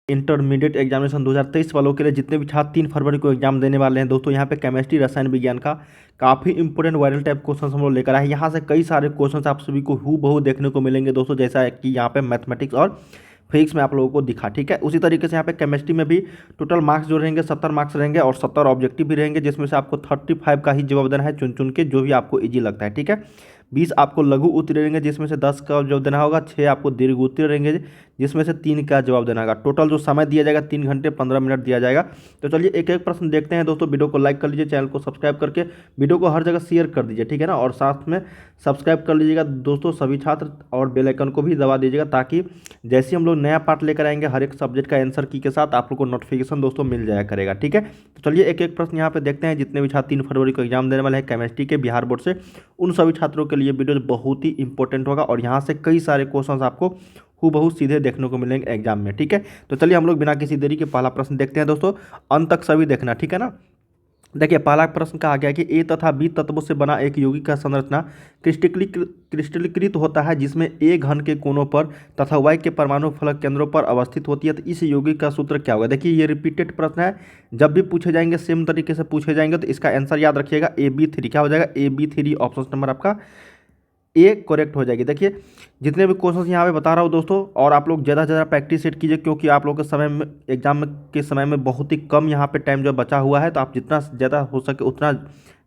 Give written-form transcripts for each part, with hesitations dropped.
Intermediate examination 2023 वालों के लिए जितने भी छात्र 3 फरवरी को एग्जाम देने वाले हैं दोस्तों, यहाँ पे केमिस्ट्री रसायन विज्ञान का काफ़ी इंपॉर्टेंट वायरल टाइप क्वेश्चन हम लोग लेकर आए हैं। यहाँ से कई सारे क्वेश्चन आप सभी को हूबहू देखने को मिलेंगे दोस्तों, जैसा कि यहाँ पे मैथमेटिक्स और फिजिक्स में आप लोगों को दिखा। ठीक है, उसी तरीके से यहाँ पे केमिस्ट्री में भी टोटल मार्क्स जो रहेंगे 70 मार्क्स रहेंगे और 70 ऑब्जेक्टिव भी रहेंगे, जिसमें से आपको 35 का ही जवाब देना है चुन चुन के, जो भी आपको ईजी लगता है। ठीक है, 20 आपको लघु उत्तर रहेंगे, जिसमें से 10 का जवाब देना होगा, 6 आपको दीर्घ उत्तर रहेंगे, जिसमें से 3 का जवाब देना होगा। टोटल जो समय दिया जाएगा 3 घंटे 15 मिनट दिया जाएगा। तो चलिए एक एक प्रश्न देखते हैं दोस्तों। वीडियो को लाइक कर लीजिए, चैनल को सब्सक्राइब करके वीडियो को हर जगह शेयर कर दीजिए, ठीक है ना, और साथ में सब्सक्राइब कर लीजिएगा दोस्तों सभी छात्र, और बेल आइकन को भी दबा दीजिएगा, ताकि जैसे हम लोग नया पार्ट लेकर आएंगे हर एक सब्जेक्ट का आंसर की के साथ आप लोग को नोटिफिकेशन दोस्तों मिल जाया करेगा। ठीक है, तो चलिए एक एक प्रश्न यहाँ पे देखते हैं। जितने भी छात्र 3 फरवरी को एग्जाम देने वाले हैं केमिस्ट्री के बिहार बोर्ड से, उन सभी छात्रों के लिए वीडियो बहुत ही इंपॉर्टेंट होगा, और यहाँ से कई सारे क्वेश्चंस आपको हूबहू सीधे देखने को मिलेंगे एग्जाम में। ठीक है, तो चलिए हम लोग बिना किसी देरी के पहला प्रश्न देखते हैं दोस्तों। अंत तक सभी देखना, ठीक है ना। देखिए पहला प्रश्न कहा गया कि ए तथा बी तत्वों से बना एक यौगिक का संरचना क्रिस्टलीकृत होता है, जिसमें ए घन के कोनों पर तथा वाई के परमाणु फलक केंद्रों पर अवस्थित होती है। तो इस यौगिक का सूत्र क्या होगा? देखिए ये रिपीटेड प्रश्न है, जब भी पूछे जाएंगे सेम तरीके से पूछे जाएंगे, तो इसका आंसर याद रखिएगा AB3। क्या हो जाएगा? AB3 ऑप्शन नंबर आपका ए करेक्ट हो जाएगी। देखिए जितने भी क्वेश्चन यहाँ पे बता रहा हूँ दोस्तों, और आप लोग ज़्यादा से ज़्यादा प्रैक्टिस सेट कीजिए, क्योंकि आप लोग के समय में एग्जाम के समय में बहुत ही कम यहाँ पे टाइम जो बचा हुआ है, तो आप जितना ज़्यादा हो सके उतना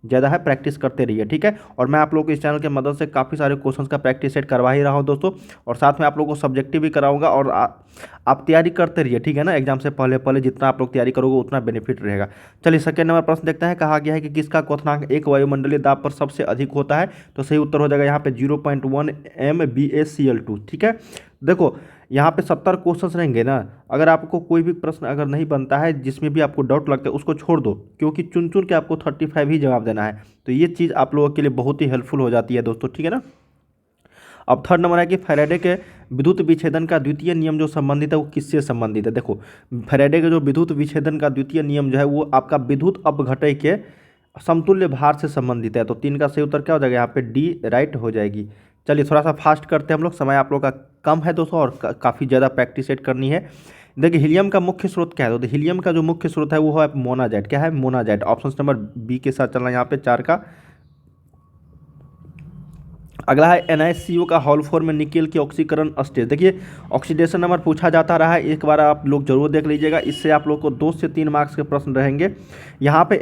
ज़्यादा है प्रैक्टिस करते रहिए। ठीक है, और मैं आप लोग को इस चैनल के मदद से काफ़ी सारे क्वेश्चंस का प्रैक्टिस सेट करवा ही रहा हूँ दोस्तों, और साथ में आप लोगों को सब्जेक्टिव भी कराऊंगा, और आप तैयारी करते रहिए, ठीक है ना। एग्जाम से पहले पहले जितना आप लोग तैयारी करोगे उतना बेनिफिट रहेगा। चलिए सेकंड नंबर प्रश्न देखते हैं। कहा गया है कि किसका क्वथनांक एक वायुमंडलीय दाब पर सबसे अधिक होता है? तो सही उत्तर हो जाएगा यहाँ पे 0.1 MbAcl2। ठीक है, देखो यहाँ पे 70 क्वेश्चंस रहेंगे ना, अगर आपको कोई भी प्रश्न अगर नहीं बनता है जिसमें भी आपको डाउट लगता है उसको छोड़ दो, क्योंकि चुन चुन के आपको 35 ही जवाब देना है। तो ये चीज़ आप लोगों के लिए बहुत ही हेल्पफुल हो जाती है दोस्तों, ठीक है ना। अब थर्ड नंबर है कि फैराडे के विद्युत विच्छेदन का द्वितीय नियम जो संबंधित है वो किससे संबंधित है? देखो फैराडे के जो विद्युत विच्छेदन का द्वितीय नियम जो है वो आपका विद्युत अपघटय के समतुल्य भार से संबंधित है। तो 3 का सही उत्तर क्या हो जाएगा? यहाँ पे डी राइट हो जाएगी। चलिए थोड़ा सा फास्ट करते हैं हम लोग, समय आप लोग का कम है दोस्तों, और काफ़ी ज़्यादा प्रैक्टिस सेट करनी है। देखिए हीलियम का मुख्य स्रोत क्या है? तो हीलियम का जो मुख्य स्रोत है वो है मोनाजाइट। क्या है? मोनाजाइट। ऑप्शन नंबर बी के साथ चलना यहाँ पे 4 का। अगला है NaCO का हॉल फॉर्म में निकेल की ऑक्सीकरण स्टेज। देखिए ऑक्सीडेशन नंबर पूछा जाता रहा है, एक बार आप लोग जरूर देख लीजिएगा, इससे आप लोग को 2 से 3 मार्क्स के प्रश्न रहेंगे। यहाँ पे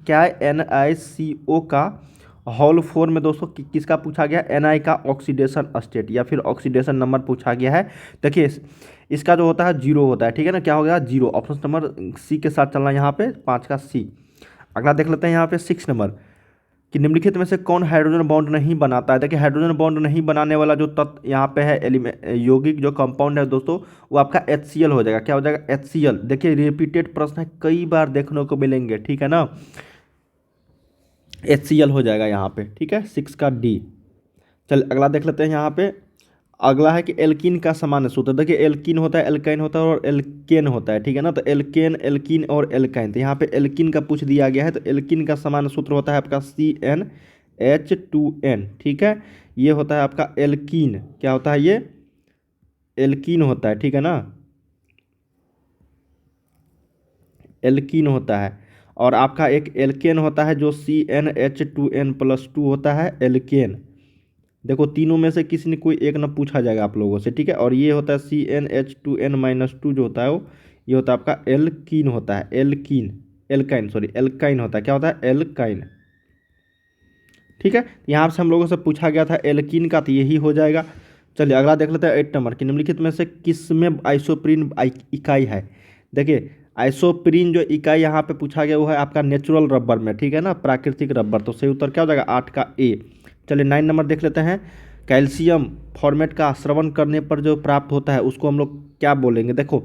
क्या है? NaCO का हॉल फॉर्म में दोस्तों किसका पूछा गया? Na का ऑक्सीडेशन स्टेट या फिर ऑक्सीडेशन नंबर पूछा गया है। देखिए इसका जो होता है 0 होता है, ठीक है ना। क्या हो गया? 0। ऑप्शन नंबर सी के साथ चलना यहाँ पे 5 का सी। अगला देख लेते हैं यहाँ पे 6 नंबर कि निम्नलिखित में से कौन हाइड्रोजन बॉन्ड नहीं बनाता है? देखिए हाइड्रोजन बॉन्ड नहीं बनाने वाला जो तत्व यहाँ पे है यौगिक जो कंपाउंड है दोस्तों, वो आपका HCl हो जाएगा। क्या हो जाएगा? HCl। देखिए रिपीटेड प्रश्न है, कई बार देखने को मिलेंगे, ठीक है ना। HCl हो जाएगा यहाँ पे, ठीक है। 6 का डी। चल अगला देख लेते हैं यहाँ पे। अगला है कि एल्कीन का सामान्य सूत्र। देखिए एल्कीन होता है, एल्काइन होता है और एल्केन होता है, ठीक है ना। तो एल्केन, एल्कीन और एल्काइन, तो यहाँ पे एल्कीन का पूछ दिया गया है, तो एल्कीन का सामान्य सूत्र होता है आपका CnH2n। ठीक है, ये होता है आपका एल्कीन। क्या होता है? ये एल्कीन होता है, ठीक है ना, एल्कीन होता है। और आपका एक एल्केन होता है जो CnH2n+2 होता है, एल्केन। देखो तीनों में से किसी ने कोई एक ना पूछा जाएगा आप लोगों से, ठीक है। और ये होता है CnH2n-2 जो होता है वो ये होता है आपका एल्कीन होता है, एल्काइन होता है। क्या होता है? एल्काइन। ठीक है, यहाँ से हम लोगों से पूछा गया था एल्कीन का, तो यही हो जाएगा। चलिए अगला देख लेते हैं 8 नंबर कि निम्नलिखित में से किस में आइसोप्रीन इकाई है? देखिए आइसोप्रीन जो इकाई यहाँ पे पूछा गया वो है आपका नेचुरल रबर में, ठीक है ना, प्राकृतिक रबर। तो सही उत्तर क्या हो जाएगा? 8 का ए। चलिए 9 नंबर देख लेते हैं। कैल्शियम फॉर्मेट का श्रवण करने पर जो प्राप्त होता है उसको हम लोग क्या बोलेंगे? देखो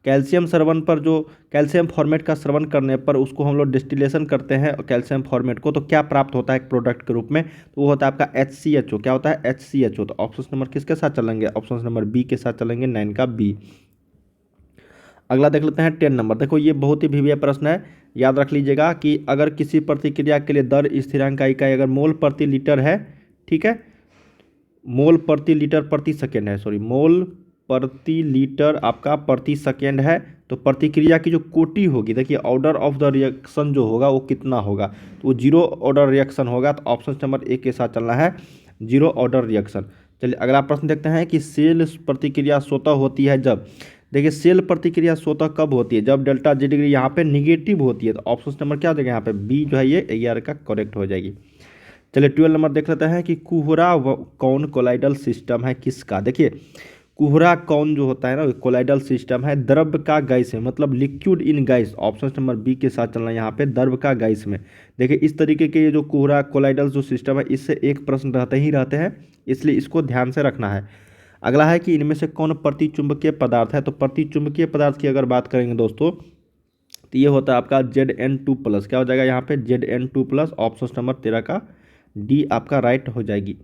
कैल्शियम फॉर्मेट का श्रवण करने पर उसको हम लोग डिस्टिलेशन करते हैं कैल्शियम फॉर्मेट को, तो क्या प्राप्त होता है एक प्रोडक्ट के रूप में? तो वो होता है आपका HCHO। क्या होता है? HCHO। तो ऑप्शन नंबर किसके साथ चलेंगे? ऑप्शन नंबर बी के साथ चलेंगे, 9 का बी। अगला देख लेते हैं 10 नंबर। देखो ये बहुत ही भिविया प्रश्न है, याद रख लीजिएगा कि अगर किसी प्रतिक्रिया के लिए दर स्थिरांक का इकाई अगर मोल प्रति लीटर है, ठीक है, मोल प्रति लीटर प्रति सेकेंड है, सॉरी मोल प्रति लीटर आपका प्रति सेकेंड है, तो प्रतिक्रिया की जो कोटि होगी, देखिए ऑर्डर ऑफ द रिएक्शन जो होगा वो कितना होगा, तो वो जीरो ऑर्डर रिएक्शन होगा। तो ऑप्शन नंबर ए के साथ चलना है, जीरो ऑर्डर रिएक्शन। चलिए अगला प्रश्न देखते हैं कि सेल प्रतिक्रिया स्वतः होती है जब, देखिए सेल प्रतिक्रिया स्वतः कब होती है, जब डेल्टा जी डिग्री यहाँ पे निगेटिव होती है। तो ऑप्शन नंबर क्या हो जाएगा यहाँ पे, बी जो है ये AR का करेक्ट हो जाएगी। चलिए 12 नंबर देख लेते हैं कि कुहरा कौन कोलाइडल सिस्टम है किसका। देखिए कुहरा कौन जो होता है ना, कोलाइडल सिस्टम है द्रव का गैस है, मतलब liquid in gas. Option number B के साथ चलना है यहाँ पे, द्रव का गैस में। देखिए इस तरीके के ये जो कुहरा कोलाइडल जो सिस्टम है, इससे एक प्रश्न रहते हैं, इसलिए इसको ध्यान से रखना है। अगला है कि इनमें से कौन प्रतिचुंबकीय पदार्थ है। तो प्रतिचुंबकीय पदार्थ की अगर बात करेंगे दोस्तों, तो ये होता है आपका Zn2+। क्या हो जाएगा यहाँ पे, Zn2+। ऑप्शन नंबर 13 का डी आपका राइट हो जाएगी।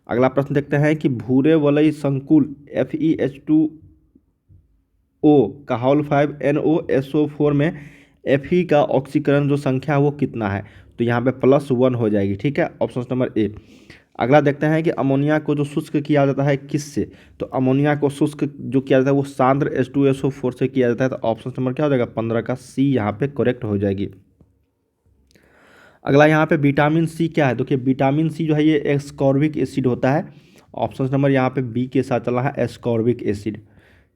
अगला प्रश्न देखते हैं कि भूरे वलय संकुल FeH2O का होल 5 NOSO4 में Fe का ऑक्सीकरण जो संख्या है वो कितना है, तो यहाँ पे +1 हो जाएगी, ठीक है, ऑप्शन नंबर ए। अगला देखते हैं कि अमोनिया को जो शुष्क किया जाता है किससे, तो अमोनिया को शुष्क जो किया जाता है वो सांद्र H2SO4 से किया जाता है। तो ऑप्शन नंबर क्या हो जाएगा, 15 का सी यहाँ पे करेक्ट हो जाएगी। अगला यहाँ पे विटामिन सी क्या है, देखिए विटामिन सी जो है ये एस्कॉर्बिक एसिड होता है। ऑप्शन नंबर यहाँ पे बी के साथ चलना है, एस्कॉर्बिक एसिड।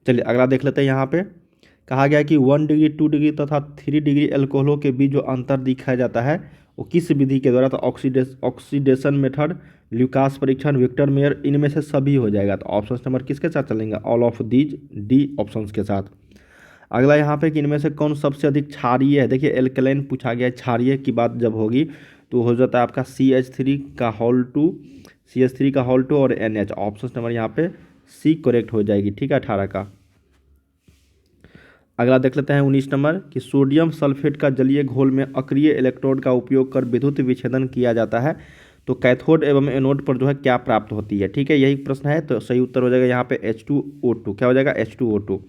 चलिए अगला देख लेते हैं। यहाँ पे कहा गया कि 1 डिग्री 2 डिग्री तथा 3 डिग्री एल्कोहलों के बीच जो अंतर दिखाया जाता है वो किस विधि के द्वारा, तो ऑक्सीडेशन मेथड, ल्यूकास परीक्षण, विक्टर मेयर, इनमें से सभी हो जाएगा। तो ऑप्शन नंबर किसके साथ चलेंगे, all of these, D option के साथ। अगला यहाँ पे कि इनमें से कौन सबसे अधिक क्षारीय है। देखिए एल्कलाइन पूछा गया है, क्षारीय की बात जब होगी तो हो जाता है आपका CH3 का होल 2 और NH। ऑप्शन नंबर यहाँ पे सी करेक्ट हो जाएगी, ठीक है, 18 का। अगला देख लेते हैं 19 नंबर कि सोडियम सल्फेट का जलीय घोल में अक्रिय इलेक्ट्रोड का उपयोग कर विद्युत विच्छेदन किया जाता है, तो कैथोड एवं एनोड पर जो है क्या प्राप्त होती है, ठीक है, यही प्रश्न है। तो सही उत्तर हो जाएगा यहाँ पे H2O2। क्या हो जाएगा, H2O2।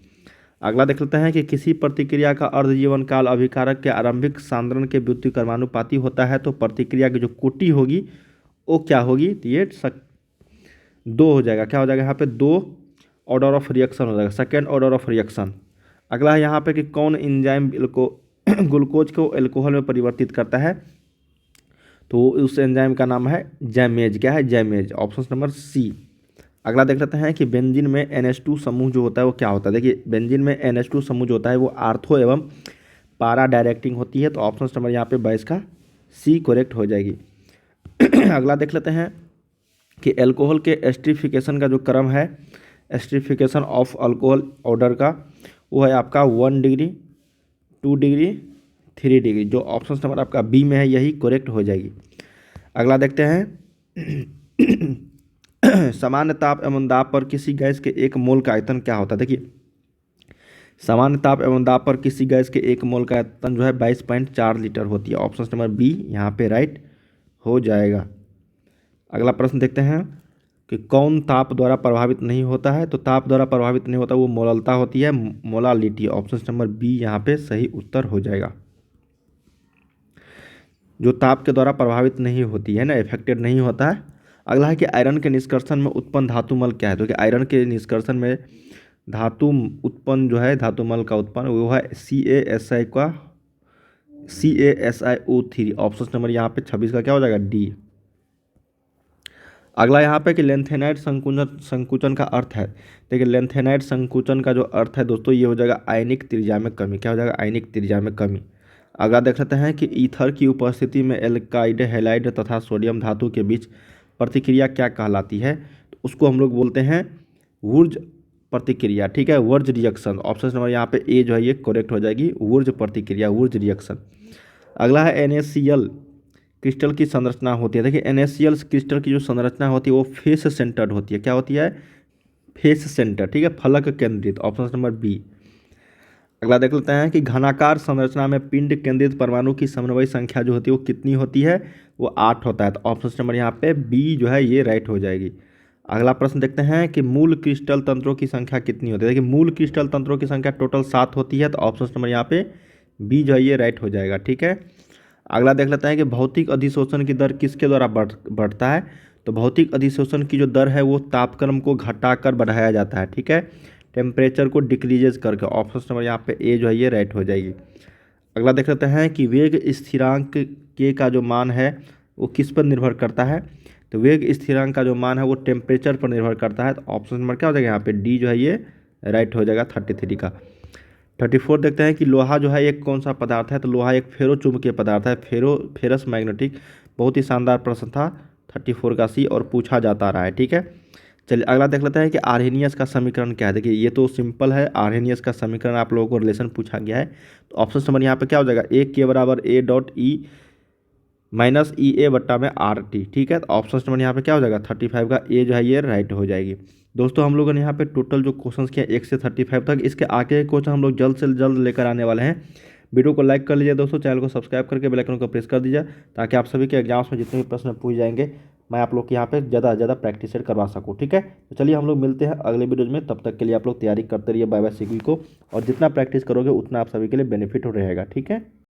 अगला देख लेते हैं कि किसी प्रतिक्रिया का अर्धजीवन काल अभिकारक के आरंभिक सांद्रण के व्युत्क्रमानुपाती होता है, तो प्रतिक्रिया की जो कोटि होगी वो क्या होगी, तो ये 2 हो जाएगा। क्या हो जाएगा यहाँ पे, 2 ऑर्डर ऑफ रिएक्शन हो जाएगा, सेकेंड ऑर्डर ऑफ रिएक्शन। अगला है यहाँ पे कि कौन एंजाइम ग्लूकोज को एल्कोहल में परिवर्तित करता है, तो उस एंजाइम का नाम है जैमेज। क्या है, जैमेज, ऑप्शन नंबर सी। अगला देख लेते हैं कि बेंजीन में NH2 समूह जो होता है वो क्या होता है। देखिए बेंजीन में NH2 समूह जो होता है वो आर्थो एवं पारा डायरेक्टिंग होती है। तो ऑप्शन नंबर यहाँ पे 22 का सी करेक्ट हो जाएगी। अगला देख लेते हैं कि एल्कोहल के एस्ट्रिफिकेशन का जो क्रम है, एस्ट्रिफिकेशन ऑफ अल्कोहल ऑर्डर का, वो है आपका 1 डिग्री 2 डिग्री 3 डिग्री, जो ऑप्शन नंबर आपका बी में है यही करेक्ट हो जाएगी। अगला देखते हैं सामान्य ताप एवं दाब पर किसी गैस के 1 मोल का आयतन क्या होता है। देखिए सामान्य ताप एवं दाब पर किसी गैस के 1 मोल का आयतन जो है 22.4 लीटर होती है। ऑप्शन नंबर बी यहाँ पे राइट हो जाएगा। अगला प्रश्न देखते हैं कि कौन ताप द्वारा प्रभावित नहीं होता है, तो ताप द्वारा प्रभावित नहीं होता वो मोललता होती है, मोलालिटी। ऑप्शन नंबर बी यहाँ पे सही उत्तर हो जाएगा। जो ताप के द्वारा प्रभावित नहीं होती है ना, इफेक्टेड नहीं होता है। अगला है कि आयरन के निष्कर्षण में उत्पन्न धातुमल क्या है, तो कि आयरन के निष्कर्षण में धातु उत्पन्न जो है, धातुमल का उत्पन्न वो है CaSiO3। ऑप्शन नंबर यहाँ पे 26 का क्या हो जाएगा, डी। अगला यहाँ पे कि लेंथेनाइड संकुचन का अर्थ है। देखिए लेंथेनाइड संकुचन का जो अर्थ है दोस्तों ये हो जाएगा आयनिक त्रिज्या में कमी। क्या हो जाएगा, आयनिक त्रिज्या में कमी। अगला देख लेते हैं कि ईथर की उपस्थिति में एल्काइड हैलाइड तथा सोडियम धातु के बीच प्रतिक्रिया क्या कहलाती है, तो उसको हम लोग बोलते हैं वुर्ज प्रतिक्रिया, ठीक है, वुर्ज रिएक्शन। ऑप्शन नंबर यहाँ पे ए जो है ये करेक्ट हो जाएगी, वुर्ज प्रतिक्रिया, वुर्ज रिएक्शन। अगला है NaCl क्रिस्टल की संरचना होती है। देखिए NaCl क्रिस्टल की जो संरचना होती है वो फेस सेंटर्ड होती है। क्या होती है, फेस सेंटर, ठीक है, फलक केंद्रित। Option number B. अगला देख लेते हैं कि घनाकार संरचना में पिंड केंद्रित परमाणु की समन्वय संख्या जो होती है वो कितनी होती है, वो 8 होता है। तो ऑप्शन नंबर यहाँ पे बी जो है ये राइट हो जाएगी। अगला प्रश्न देखते हैं कि मूल क्रिस्टल तंत्रों की संख्या कितनी होती है। देखिए मूल क्रिस्टल तंत्रों की संख्या टोटल 7 होती है। तो ऑप्शन नंबर यहाँ पे बी जो है ये राइट हो जाएगा, ठीक है। अगला देख लेते हैं कि भौतिक अधिशोषण की दर किसके द्वारा बढ़ता है, तो भौतिक अधिशोषण की जो दर है वो तापक्रम को घटाकर बढ़ाया जाता है, ठीक है, टेम्परेचर को डिक्रीजेज करके। ऑप्शन नंबर यहाँ पे ए जो है ये राइट हो जाएगी। अगला देख लेते हैं कि वेग स्थिरांक के का जो मान है वो किस पर निर्भर करता है। तो वेग स्थिरांक का जो मान है वो टेम्परेचर पर निर्भर करता है। तो ऑप्शन नंबर क्या हो जाएगा यहाँ पे डी जो है ये राइट हो जाएगा 33 का। 34 देखते हैं कि लोहा जो है एक कौन सा पदार्थ है। तो लोहा एक फेरो चुंबकीय पदार्थ है, फेरस मैग्नेटिक। बहुत ही शानदार प्रश्न था 34 का सी और पूछा जाता रहा है। ठीक है, चलिए अगला देख लेते हैं कि आर्हेनियस का समीकरण क्या है। देखिए ये तो सिंपल है, आर्हेनियस का समीकरण आप लोगों को रिलेशन पूछा गया है। तो ऑप्शन नंबर यहाँ पे क्या हो जाएगा, ए के बराबर ए डॉट ई माइनस ई ए बट्टा में आर टी। ठीक है, तो ऑप्शन नंबर यहाँ पे क्या हो जाएगा 35 का ए जो है ये राइट हो जाएगी। दोस्तों हम लोगों ने यहाँ पे टोटल जो क्वेश्चंस किए 1 से 35 तक, इसके आगे के क्वेश्चन हम लोग जल्द से जल्द लेकर आने वाले हैं। वीडियो को लाइक कर लीजिए दोस्तों, चैनल को सब्सक्राइब करके बेल आइकन को प्रेस कर दीजिए ताकि आप सभी के एग्जाम्स में जितने भी प्रश्न पूछ जाएंगे मैं आप लोग के यहाँ पे ज़्यादा से ज़्यादा प्रैक्टिस करवा सकूँ। ठीक है, तो चलिए हम लोग मिलते हैं अगले वीडियो में। तब तक के लिए आप लोग तैयारी करते रहिए बाय बाय सभी को, और जितना प्रैक्टिस करोगे उतना आप सभी के लिए बेनिफिट हो रहेगा। ठीक है।